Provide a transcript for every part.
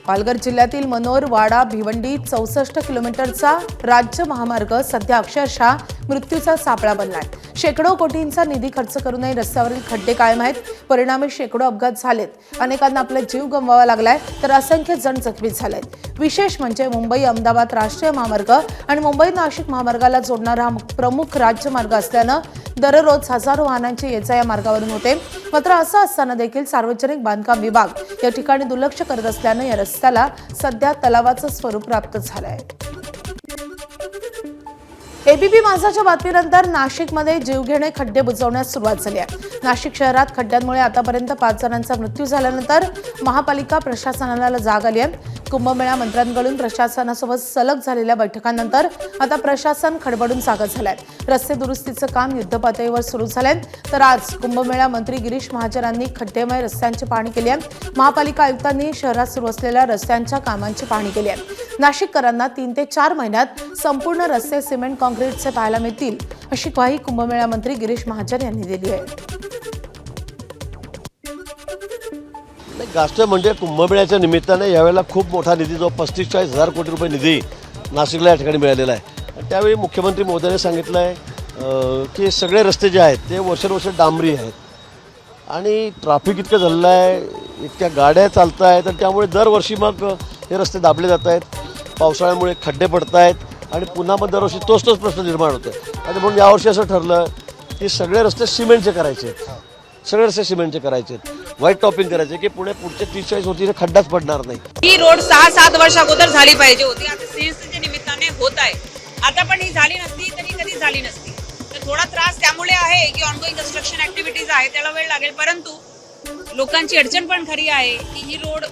पालघर जिल्ह्यातील मनोर वाडा भिवंडी 64 किलोमीटरचा राज्य महामार्ग सध्या अक्षरशः मृत्यूचा सापळा बनलाय। शेकडो कोटींचा निधी खर्च करूनही रस्त्यावरील खड्डे कायम आहेत। परिणामी शेकडो अपघात झालेत, अनेकांना आपला जीव गमवावा लागलाय, तर असंख्य जण जखमी झालेत। विशेष म्हणजे मुंबई अहमदाबाद राष्ट्रीय महामार्ग आणि मुंबई नाशिक महामार्गाला जोडणारा प्रमुख राज्यमार्ग असल्यानं दररोज हजारो वाहनांची ये-जा या मार्गावरून होते। मात्र असं असताना देखील सार्वजनिक बांधकाम विभाग या ठिकाणी दुर्लक्ष करत असल्यानं या रस्त्याला सध्या तलावाचं स्वरूप प्राप्त झालंय। एबीपी माझाच्या बातमीनंतर नाशिकमध्ये जीवघेणे खड्डे बुजवण्यास सुरुवात झाली आहे। नाशिक शहरात खड्ड्यांमुळे आतापर्यंत 5 जणांचा मृत्यू झाल्यानंतर महापालिका प्रशासनाला जाग आली आहे। कुंभमेळा मंत्र्यांकडून प्रशासनासोबत सलग झालेल्या बैठकांनंतर आता प्रशासन खडबडून जागा झालंय। रस्ते दुरुस्तीचं काम युद्धपातळीवर सुरू झालंय, तर आज कुंभमेळा मंत्री गिरीश महाजनांनी खड्डेमय रस्त्यांची पाहणी केली आहे। महापालिका आयुक्तांनी शहरात सुरू असलेल्या रस्त्यांच्या कामांची पाहणी केली आहे। नाशिककरांना 3 ते 4 महिन्यात संपूर्ण रस्ते सिमेंट काँक्रीटचे पाहायला मिळतील, अशी ग्वाही कुंभमेळा मंत्री गिरीश महाजन यांनी दिली आहे। राष्ट्रीय म्हणजे कुंभमेळ्याच्या निमित्ताने यावेळेला खूप मोठा निधी, जो 35-40 हजार कोटी रुपये निधी नाशिकला या ठिकाणी मिळालेला आहे। त्यावेळी मुख्यमंत्री महोदयांनी सांगितलं आहे की सगळे रस्ते जे आहेत ते वर्षानुवर्ष डांबरी आहेत आणि ट्रॅफिक इतकं झालेलं आहे, इतक्या गाड्या चालत आहेत, तर त्यामुळे दरवर्षी मग हे रस्ते दाबले जात आहेत। पावसाळ्यामुळे खड्डे पडत आहेत आणि पुन्हा मग दरवर्षी तोच प्रश्न निर्माण होतो आणि म्हणून यावर्षी असं ठरलं की सगळे रस्ते सिमेंटचे करायचे आहेत, सगळे रस्ते सिमेंटचे करायचे आहेत, व्हाईट टॉपिंग करायचे की पुढे पुढचे 30-40 वर्षी खड्डाच पडणार नाही। ही रोड 6-7 वर्ष अगोदर झाली पाहिजे होती, आता सीएससीच्या निमित्ताने होत आहे। आता पण ही झाली नसती तरी कधी झाली नसती, तर थोडा त्रास त्यामुळे आहे की ऑनगोइंग कन्स्ट्रक्शन ऍक्टिव्हिटीज आहे, त्याला वेळ लागेल। परंतु लोकांची अडचण पण खरी आहे की ही रोड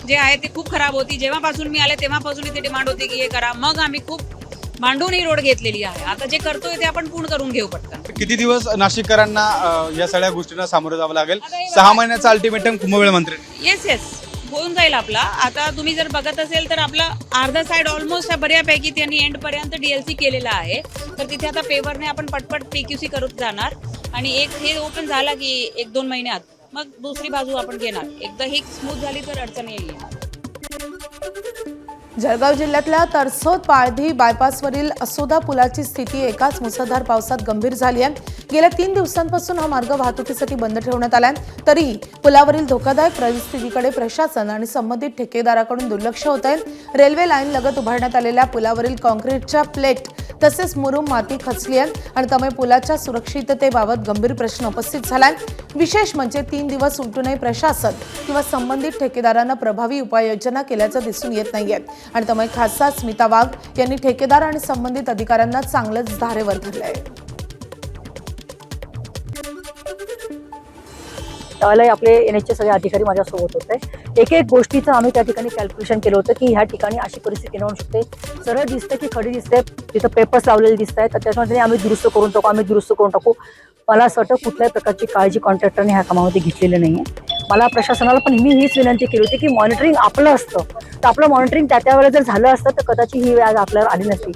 जे आहे ती खूप खराब होती। जेव्हापासून मी आले तेव्हापासून इथे डिमांड होती की हे करा, मग आम्ही खूप मांडून ही रोड घेतलेली आहे। आता जे करतोय ते आपण पूर्ण करून घेऊ पटकन। किती दिवस नाशिककरांना या सगळ्या गोष्टींना सामोरं जावं लागेल? 6 महिन्याचा अल्टिमेटम कुंभमेळा मंत्री। येस होऊन जाईल आपला। आता तुम्ही जर बघत असेल तर आपला अर्धा साइड ऑलमोस्ट बऱ्यापैकी त्यांनी एंड पर्यंत डीएलसी केलेला आहे, तर तिथे आता पेवरने आपण पटपट पीक्यूसी करत जाणार आणि एक हे ओपन झाला की 1-2 महिन्यात मग दुसरी बाजू आपण घेणार। एकदा ही स्मूथ झाली तर अडचण येईल। जळगाव जिल्ह्यातल्या तरसोद पाळधी बायपासवरील असोदा पुलाची स्थिती एकाच मुसळधार पावसात गंभीर झाली आहे। गेल्या 3 दिवसांपासून हा मार्ग वाहतुकीसाठी बंद ठेवण्यात आलाय, तरीही पुलावरील धोकादायक परिस्थितीकडे प्रशासन आणि संबंधित ठेकेदाराकडून दुर्लक्ष होत आहे। रेल्वे लाईन लगत उभारण्यात आलेल्या पुलावरील काँक्रीटच्या प्लेट तसेच मुरुम माती खचली आहे आणि त्यामुळे पुलाच्या सुरक्षिततेबाबत गंभीर प्रश्न उपस्थित झालाय। विशेष म्हणजे 3 दिवस उलटूनही प्रशासन किंवा संबंधित ठेकेदारांना प्रभावी उपाययोजना केल्याचं दिसून येत नाहीये आणि त्यामुळे खासदार स्मिता वाघ यांनी ठेकेदार आणि संबंधित अधिकाऱ्यांना चांगलंच धारेवर धरलंय। त्यावेळेला आपले एनएचचे सगळे अधिकारी माझ्यासोबत होते। एक गोष्टीचं आम्ही त्या ठिकाणी कॅल्क्युलेशन केलं होतं की ह्या ठिकाणी अशी परिस्थिती होऊ शकते। सरळ दिसते की खडी दिसते, तिथं पेपर्स लावलेले दिसत आहेत, तर त्याच्यामध्ये आम्ही दुरुस्त करून टाकू। मला असं वाटतं कुठल्याही प्रकारची काळजी कॉन्ट्रॅक्टरने ह्या कामामध्ये घेतलेली नाही आहे। मला प्रशासनाला पण मी हीच विनंती केली होती की मॉनिटरिंग आपलं असतं, तर आपलं मॉनिटरिंग त्या वेळेला जर झालं असतं तर कदाचित ही वेळ आज आपल्याला आली नसती।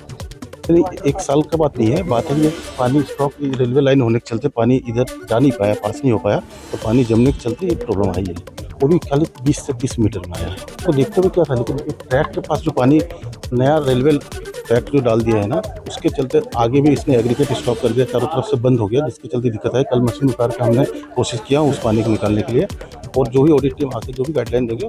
1 साल का बात नहीं है, बात है ये पानी स्टॉक रेलवे लाइन होने के चलते पानी इधर जा नहीं पाया, पास नहीं हो पाया, तो पानी जमने के चलते ये प्रॉब्लम आई है। वो भी खाली 20 से 30 मीटर में आया है। तो देखते हुए क्या था, लेकिन ट्रैक के पास जो पानी नया रेलवे ट्रैक जो डाल दिया है ना, उसके चलते आगे भी इसने एग्रीगेट स्टॉप कर दिया, चारों तरफ से बंद हो गया, जिसके चलते दिक्कत है। कल मशीन उतार के हमने कोशिश किया उस पानी को निकालने के लिए, और जो भी ऑडिट टीम आके जो भी गाइडलाइन देगी।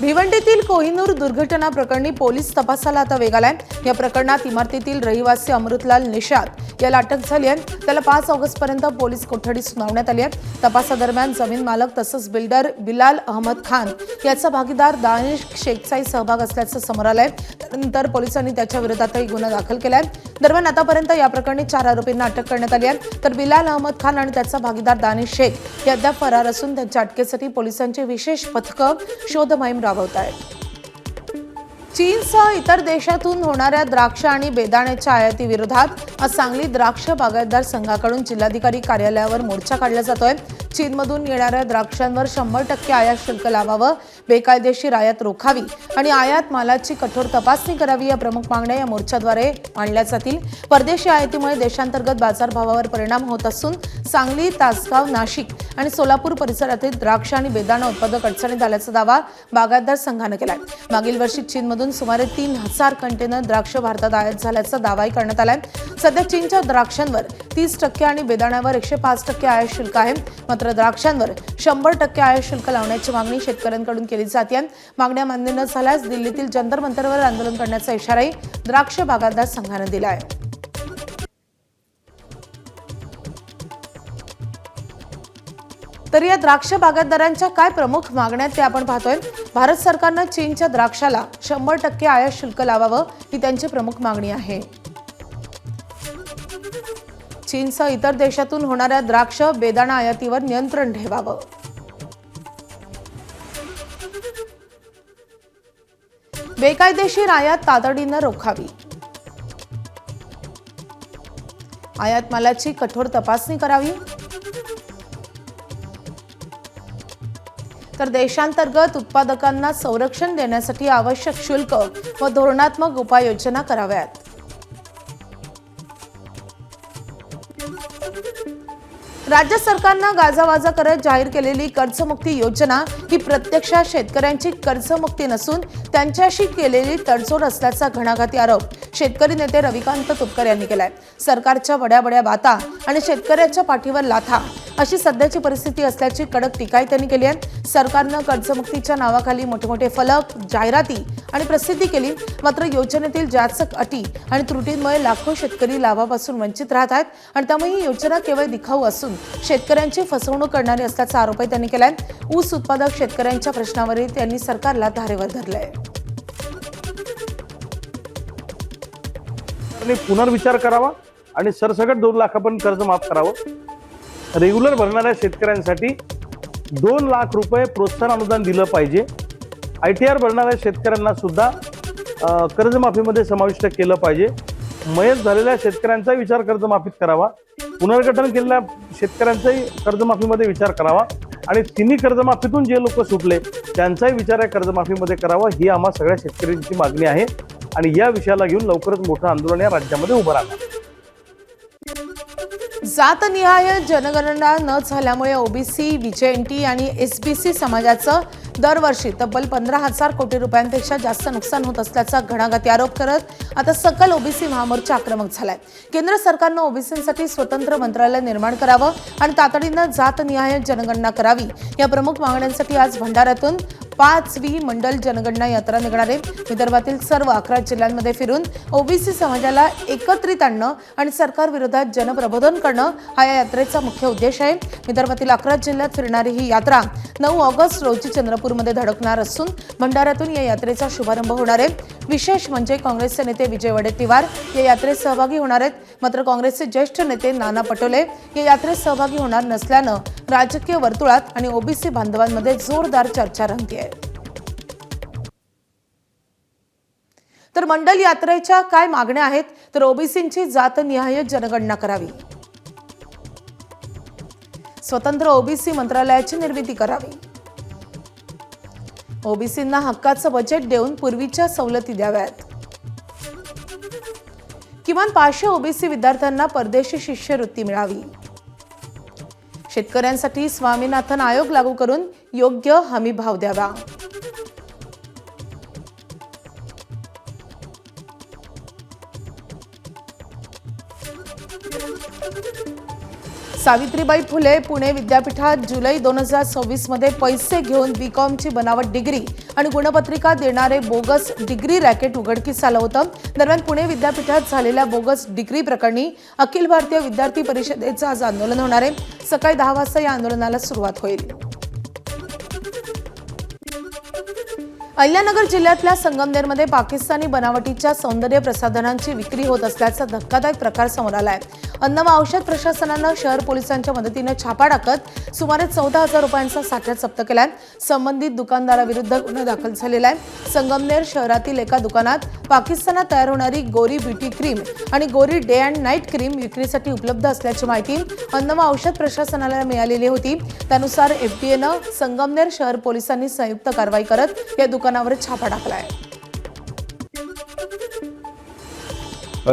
भिवंडीतील कोहिनूर दुर्घटना प्रकरणी पोलीस तपासाला आता वेग आलाय। या प्रकरणात इमारतीतील रहिवासी अमृतलाल निषाद याला अटक झाली आहे। त्याला 5 ऑगस्टपर्यंत पोलीस कोठडी सुनावण्यात आली आहे। तपासादरम्यान जमीन मालक तसंच बिल्डर बिलाल अहमद खान याचा भागीदार दानिश शेखचाही सहभाग असल्याचं समोर आलंय। त्यानंतर पोलिसांनी त्याच्या विरोधातही गुन्हा दाखल केलाय। दरम्यान आतापर्यंत या प्रकरणी 4 आरोपींना अटक करण्यात आली आहे, तर बिलाल अहमद खान आणि त्याचा भागीदार दानिश शेख हे अद्याप फरार असून त्यांच्या अटकेसाठी पोलिसांची विशेष पथकं शोध मोहीम राबवत आहेत। चीनसह इतर देशातून होणाऱ्या द्राक्ष आणि बेदाण्याच्या आयातीविरोधात आज सांगली द्राक्ष बागायतदार संघाकडून जिल्हाधिकारी कार्यालयावर मोर्चा काढला जातोय। चीनमधून येणाऱ्या द्राक्षांवर 100% आयात शुल्क लावावं, बेकायदेशीर आयात रोखावी आणि आयात मालाची कठोर तपासणी करावी या प्रमुख मागण्या या मोर्चाद्वारे मांडल्या जातील. परदेशी आयातीमुळे देशांतर्गत बाजारभावावर परिणाम होत असून सांगली, तासगाव, नाशिक आणि सोलापूर परिसरातील द्राक्ष आणि बेदाणा उत्पादक अडचणीत आल्याचा दावा बागायतदार संघाने केलाय. मागील वर्षी चीनमधून सुमारे 3000 कंटेनर द्राक्ष भारतात आयात झाल्याचा दावाही करण्यात आलाय. सध्या चीनच्या द्राक्षांवर 30% आणि बेदाण्यावर 105% आयात शुल्क आहे. मात्र द्राक्षांवर 100% आयात शुल्क लावण्याची मागणी शेतकऱ्यांकडून केली जाते. मागण्या मान्य न झाल्यास दिल्लीतील जंतर मंतरवर आंदोलन करण्याचा इशाराही द्राक्ष बागायतदार संघाने दिला आहे. तर या द्राक्ष बागायतदारांच्या काय प्रमुख मागण्या ते आपण पाहतोय. भारत सरकारनं चीनच्या द्राक्षाला 100% आयात शुल्क लावावं ही त्यांची प्रमुख मागणी आहे. चीनसह इतर देशातून होणाऱ्या द्राक्ष बेदाणा आयातीवर नियंत्रण ठेवावं. बेकायदेशीर आयात तातडीनं रोखावी. आयात मालाची कठोर तपासणी करावी. तर देशांतर्गत उत्पादकांना संरक्षण देण्यासाठी आवश्यक शुल्क व धोरणात्मक उपाययोजना कराव्यात. राज्य सरकारनं गाजावाजा करत जाहीर केलेली कर्जमुक्ती योजना ही प्रत्यक्षात शेतकऱ्यांची कर्जमुक्ती नसून त्यांच्याशी केलेली तडजोड असल्याचा घणाघाती आरोप शेतकरी नेते रविकांत तुपकर यांनी केलाय. सरकारच्या बड्या बाता आणि शेतकऱ्याच्या पाठीवर लाथा अशी सध्याची परिस्थिती असल्याची कडक टीकाही त्यांनी केली आहे. सरकारनं कर्जमुक्तीच्या नावाखाली मोठे फलक, जाहिराती आणि प्रसिद्धी केली. मात्र योजनेतील जाचक अटी आणि त्रुटींमुळे लाखो शेतकरी लाभापासून वंचित राहत आहेत आणि त्यामुळे ही योजना केवळ दिखाऊ असून शेतकऱ्यांची फसवणूक करणारी असल्याचा आरोपही त्यांनी केलाय. ऊस उत्पादक शेतकऱ्यांच्या प्रश्नावरही त्यांनी सरकारला धारेवर धरलंय. पुनर्विचार करावा आणि सरसकट 2 लाखापर्यंत कर्ज माफ करावं. रेग्युलर भरणाऱ्या शेतकऱ्यांसाठी 2 लाख रुपये प्रोत्साहन अनुदान दिलं पाहिजे. ITR भरणाऱ्या शेतकऱ्यांना सुद्धा कर्जमाफीमध्ये समाविष्ट केलं पाहिजे. मयत झालेल्या शेतकऱ्यांचाही विचार कर्जमाफीत करावा. पुनर्गठन केलेल्या शेतकऱ्यांचाही कर्जमाफीमध्ये विचार करावा आणि तिन्ही कर्जमाफीतून जे लोक सुटले त्यांचाही विचार या कर्जमाफीमध्ये करावा ही आम्हा सगळ्या शेतकऱ्यांची मागणी आहे आणि या विषयाला घेऊन लवकरच मोठं आंदोलन या राज्यामध्ये उभं राहणार. जातनिहाय जनगणना न झाल्यामुळे ओबीसी, VJNT आणि SBC समाजाचं दरवर्षी तब्बल 15,000 कोटी रुपयांपेक्षा जास्त नुकसान होत असल्याचा घणाघाती आरोप करत आता सकल ओबीसी महामोर्चा आक्रमक झालाय. केंद्र सरकारनं ओबीसींसाठी स्वतंत्र मंत्रालय निर्माण करावं आणि तातडीनं जातनिहाय जनगणना करावी या प्रमुख मागण्यांसाठी आज भंडाऱ्यातून 5वी मंडल जनगणना यात्रा निघणार आहे. विदर्भातील सर्व 11 जिल्ह्यांमध्ये फिरून ओबीसी समाजाला एकत्रित आणणं आणि सरकार विरोधात जनप्रबोधन करणं हा या यात्रेचा मुख्य उद्देश आहे. विदर्भातील 11 जिल्ह्यात फिरणारी ही यात्रा 9 ऑगस्ट रोजी चंद्रपूरमध्ये धडकणार असून भंडाऱ्यातून या यात्रेचा शुभारंभ होणार आहे. विशेष म्हणजे काँग्रेसचे नेते विजय वडेट्टीवार या यात्रेत सहभागी होणार आहेत. मात्र काँग्रेसचे ज्येष्ठ नेते नाना पटोले या यात्रेत सहभागी होणार नसल्यानं राजकीय वर्तुळात आणि ओबीसी बांधवांमध्ये जोरदार चर्चा रंगतेय. तर मंडल यात्रेच्या काय मागण्या आहेत तर ओबीसींची जातनिहाय जनगणना करावी, स्वतंत्र ओबीसी मंत्रालयाची निर्मिती करावी, ओबीसींना हक्काचं बजेट देऊन पूर्वीच्या सवलती द्याव्यात, किमान 500 ओबीसी विद्यार्थ्यांना परदेशी शिष्यवृत्ती मिळावी, शेतकऱ्यांसाठी स्वामीनाथन आयोग लागू करून योग्य हमी भाव द्यावा, सावित्रीबाई फुले पुणे विद्यापीठात जुलै 2026 मध्ये पैसे घेऊन BCOMची बनावट डिग्री आणि गुणपत्रिका देणारे बोगस डिग्री रॅकेट उघडकीस आलं होतं. दरम्यान पुणे विद्यापीठात झालेल्या बोगस डिग्री प्रकरणी अखिल भारतीय विद्यार्थी परिषदेचं आज आंदोलन होणार आहे. सकाळी 10 वाजता या आंदोलनाला सुरुवात होईल. अहिल्यानगर जिल्ह्यातल्या संगमनेरमध्ये पाकिस्तानी बनावटीच्या सौंदर्य प्रसाधनांची विक्री होत असल्याचा धक्कादायक प्रकार समोर आलाय. अन्न व औषध प्रशासनानं शहर पोलिसांच्या मदतीनं छापा टाकत सुमारे 14,000 रुपयांचा साठा जप्त केलाय. संबंधित दुकानदाराविरुद्ध गुन्हा दाखल झालेला आहे. संगमनेर शहरातील एका दुकानात पाकिस्तानात तयार होणारी गोरी ब्युटी क्रीम आणि गोरी डे अँड नाईट क्रीम विक्रीसाठी उपलब्ध असल्याची माहिती अन्न व औषध प्रशासनाला मिळालेली होती. त्यानुसार एफडीएनं संगमनेर शहर पोलिसांनी संयुक्त कारवाई करत या दुकानावर छापा टाकलाय.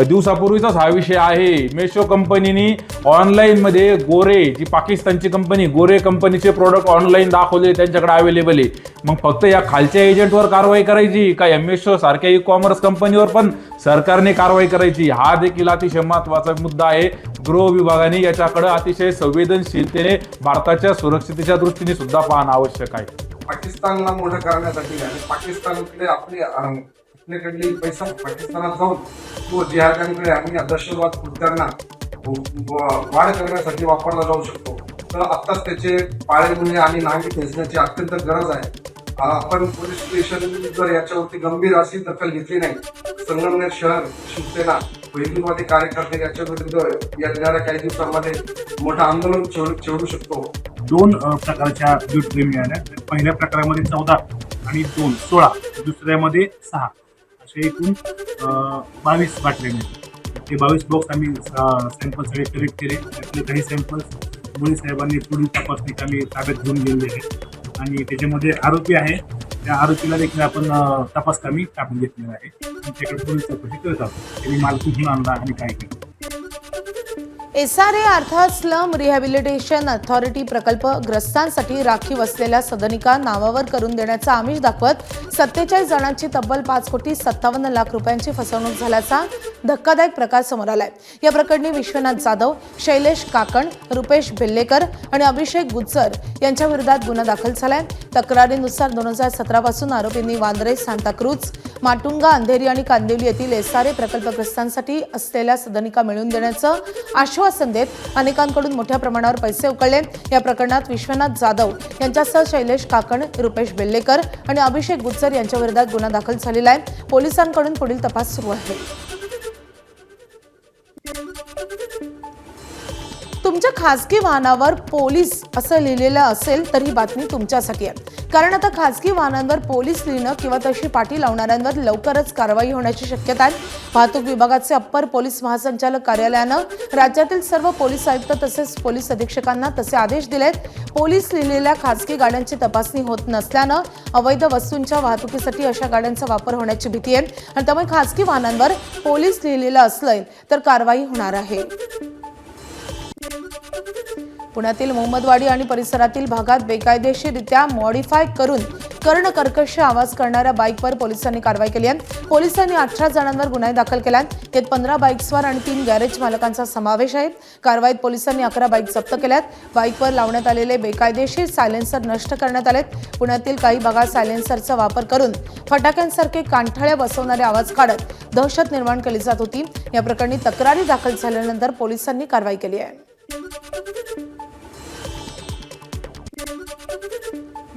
दिवसापूर्वीचाच हा विषय आहे. मेशो कंपनीने ऑनलाईन मध्ये गोरे, जी पाकिस्तानची कंपनी, गोरे कंपनीचे प्रोडक्ट ऑनलाईन दाखवले, त्यांच्याकडे अवेलेबल आहे. मग फक्त या खालच्या एजंटवर कारवाई करायची का या मेशो सारख्या ई कॉमर्स कंपनीवर पण सरकारने कारवाई करायची? हा देखील अतिशय महत्त्वाचा मुद्दा आहे. गृह विभागाने याच्याकडे अतिशय संवेदनशीलतेने भारताच्या सुरक्षितेच्या दृष्टीने सुद्धा पाहणं आवश्यक आहे. पाकिस्तानला मोठं करण्यासाठी आणि पाकिस्तानकडे आपल्याकडली पैसा पाकिस्तानात जाऊन तो जिहाद्यांकडे आणि दहशतवाद कृत्यांना वाढ करण्यासाठी वापरला जाऊ शकतो. तर आत्ताच त्याचे पाळेमुळे आणि नांगी ठेचण्याची अत्यंत गरज आहे. आपण पोलीस स्टेशन जर याच्यावरती गंभीर अशी दखल घेतली नाही, संगमनेर शहर शिवसेना व हिंदुत्ववादी कार्यकर्ते याच्या विरुद्ध येणाऱ्या काही दिवसांमध्ये मोठं आंदोलन छेडू शकतो. 2 प्रकारच्या ब्युटी क्रीम मिळाल्या. पहिल्या प्रकारामध्ये 14 आणि 2 16, दुसऱ्यामध्ये 6 असे एकूण 22 बाटल्या मिळाल्या. ते 22 बॉक्स आम्ही सॅम्पल सगळे कलेक्ट केले. त्यातले काही सॅम्पल्स मुली साहेबांनी पुढील तपासणीत आम्ही ताब्यात घेऊन गेलेले आहे आणि त्याच्यामध्ये आरोपी आहे. त्या आरोपीला देखील आपण तपास कामी टाकून घेतलेला आहे आणि त्याकडे पुढील चौकशी करत आहोत. त्यांनी माल कुठून आणला आणि काय केलं. SRA अर्थात स्लम रिहॅबिलिटेशन अथॉरिटी प्रकल्पग्रस्तांसाठी राखीव असलेल्या सदनिका नावावर करून देण्याचा आमिष दाखवत 47 जणांची तब्बल 5,57 लाख रुपयांची फसवणूक झाल्याचा धक्कादायक प्रकार समोर आलाय. या प्रकरणी विश्वनाथ जाधव, शैलेश काकण, रुपेश बेल्लेकर आणि अभिषेक गुज्जर यांच्या विरोधात गुन्हा दाखल झालाय. तक्रारीनुसार 2017 पासून आरोपींनी वांद्रे, सांताक्रूज, माटुंगा, अंधेरी आणि कांदिवली येथील SRA प्रकल्पग्रस्तांसाठी असलेल्या सदनिका मिळवून देण्याचं आश्वासन देत अनेकांकडून मोठ्या प्रमाणावर पैसे उकळले. या प्रकरणात विश्वनाथ जाधव यांच्यासह शैलेश काकण, रुपेश बेल्लेकर आणि अभिषेक गुज्जर यांच्या विरोधात गुन्हा दाखल झालेला आहे. पोलिसांकडून पुढील तपास सुरू आहे. तुमच्या खासगी वाहनावर पोलीस असं लिहिलेलं असेल तर ही बातमी तुमच्यासाठी आहे. कारण आता खासगी वाहनांवर पोलीस लिहिणं किंवा तशी पाटी लावणाऱ्यांवर लवकरच कारवाई होण्याची शक्यता आहे. वाहतूक विभागाचे अप्पर पोलीस महासंचालक कार्यालयानं राज्यातील सर्व पोलीस आयुक्त तसेच पोलीस अधीक्षकांना तसे आदेश दिलेत. पोलीस लिहिलेल्या खासगी गाड्यांची तपासणी होत नसल्यानं अवैध वस्तूंच्या वाहतुकीसाठी अशा गाड्यांचा वापर होण्याची भीती आहे आणि त्यामुळे खासगी वाहनांवर पोलीस लिहिलेलं असलं तर कारवाई होणार आहे. पुण्यातील मोहम्मदवाडी आणि परिसरातील भागात बेकायदेशीररित्या मॉडिफाय करून कर्णकर्कश आवाज करणाऱ्या बाईकवर पोलिसांनी कारवाई केली आहे. पोलिसांनी 18 जणांवर गुन्हा दाखल केला आहे. यात 15 बाईक्सवर आणि 3 गॅरेज मालकांचा समावेश आहे. कारवाईत पोलिसांनी 11 बाईक जप्त केल्यात. बाईकवर लावण्यात आलेले बेकायदेशीर सायलेन्सर नष्ट करण्यात आलेत. पुण्यातील काही भागात सायलेन्सरचा वापर करून फटाक्यांसारखे कानठळ्या बसवणारे आवाज काढत दहशत निर्माण केली जात होती. या प्रकरणी तक्रारी दाखल झाल्यानंतर पोलिसांनी कारवाई केली आहे.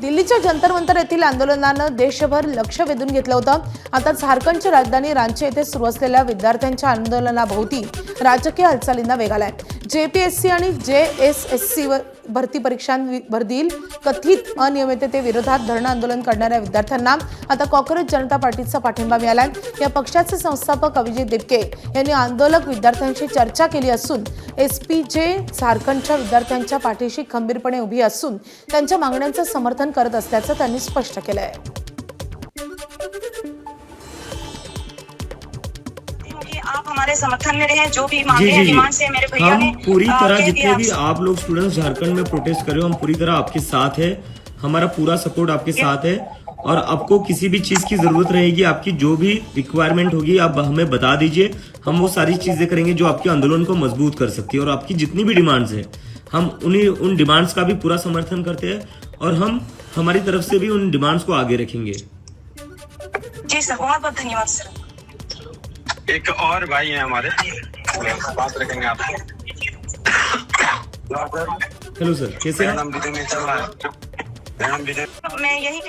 दिल्लीच्या जंतर मंतर येथील आंदोलनानं देशभर लक्ष वेधून घेतलं होतं. आता झारखंडची राजधानी रांची येथे सुरू असलेल्या विद्यार्थ्यांच्या आंदोलनाभोवती राजकीय हालचालींना वेग आलाय. JPSC आणि JSSC भरती परीक्षांवरील कथित अनियमिततेविरोधात धरणं आंदोलन करणाऱ्या विद्यार्थ्यांना आता काँग्रेस जनता पार्टीचा पाठिंबा मिळालाय. या पक्षाचे संस्थापक अभिजित दिपके यांनी आंदोलक विद्यार्थ्यांशी चर्चा केली असून SPJ झारखंडच्या विद्यार्थ्यांच्या पाठीशी खंबीरपणे उभी असून त्यांच्या मागण्यांचं समर्थन करत असल्याचं त्यांनी स्पष्ट केलं आहे. आप हमारे समर्थन में रहे, जो भी मांगे हैं, डिमांड से मेरे भैया ने पूरी तरह जितने भी आप लोग स्टूडेंट्स झारखंड में प्रोटेस्ट कर रहे हो, हम पूरी तरह आपके साथ है. हमारा पूरा सपोर्ट आपके साथ है और आपको किसी भी चीज की जरूरत रहेगी, आपकी जो भी रिक्वायरमेंट होगी आप हमें बता दीजिए. हम वो सारी चीजें करेंगे जो आपके आंदोलन को मजबूत कर सकती है और आपकी जितनी भी डिमांड्स है हम उन डिमांड्स का भी पूरा समर्थन करते हैं और हम हमारी तरफ से भी उन डिमांड्स को आगे रखेंगे. जी सर, बहुत बहुत धन्यवाद सर. एक और भाई हैं हमारे, बात रखेंगे आपको. हेलो सर, कैसे हैं? मैं यही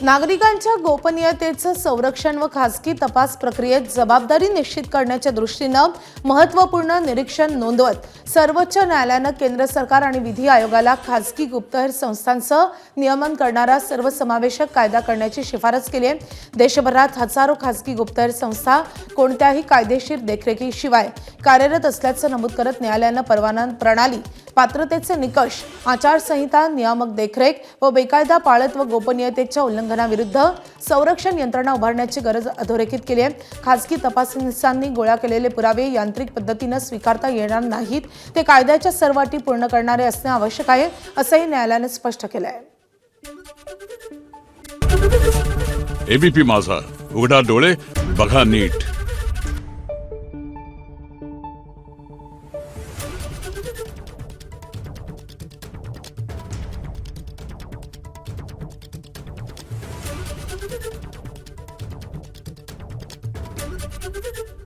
नागरिकांच्या गोपनीयतेचं संरक्षण व खासगी तपास प्रक्रियेत जबाबदारी निश्चित करण्याच्या दृष्टीनं महत्त्वपूर्ण निरीक्षण नोंदवत सर्वोच्च न्यायालयानं केंद्र सरकार आणि विधी आयोगाला खासगी गुप्तहेर संस्थांचं नियमन करणारा सर्वसमावेशक कायदा करण्याची शिफारस केली आहे. देशभरात हजारो खासगी गुप्तहेर संस्था कोणत्याही कायदेशीर देखरेखीशिवाय कार्यरत असल्याचं नमूद करत न्यायालयानं परवाना प्रणाली, पात्रतेचे निकष, आचारसंहिता, नियामक देखरेख व बेकायदा पाळत व गोपनीयतेच्या उल्लंघनाविरुद्ध संरक्षण यंत्रणा उभारण्याची गरज अधोरेखित केली आहे. खासगी तपास संस्थांनी गोळा केलेले पुरावे यांत्रिक पद्धतीनं स्वीकारता येणार नाहीत, ते कायद्याच्या सर्व अटी पूर्ण करणारे असणे आवश्यक आहे, असंही न्यायालयाने स्पष्ट केलं आहे. एबीपी माझा, उघडा डोळे बघा नीट. Thank you.